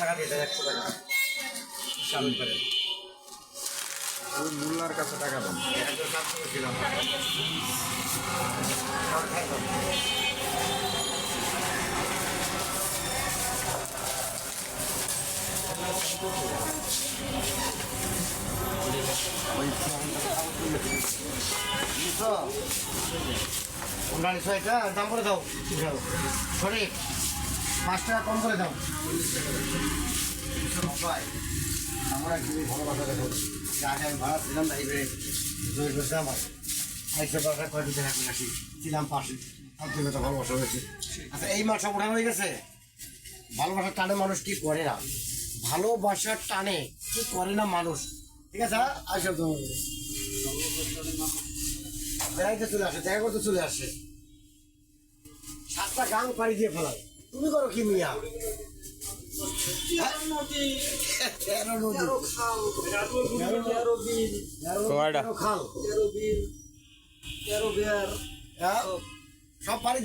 টাকা দিয়ে দেয় 100 টাকা শামিল করে ওই মোল্লার কাছে টাকা দেন। দিলাম দাম করে দাও শরীফ 5 টাকা কম করে দাও আমরা খুবই ভালোবাসা দেখো আগে আমি ভাড়া ছিলাম না এইবারে জয় করতে আমার আইসে বাসা কয়েক টাকা করে রাখি ছিলাম পাশে আন্তরিকতা ভালোবাসা হয়েছে। আচ্ছা এই মাসে ওঠানো হয়ে গেছে। ভালোবাসার টানে মানুষ কি করে না, ভালোবাসার টানে কি করে না মানুষ। ঠিক আছে আসো তো বেড়াইতে চলে আসে, দেখা করতে চলে আসে, 7টা গাং পাড়ি দিয়ে ফেলায়। তুমি করো কি মিয়া? খাল সব পাড়ি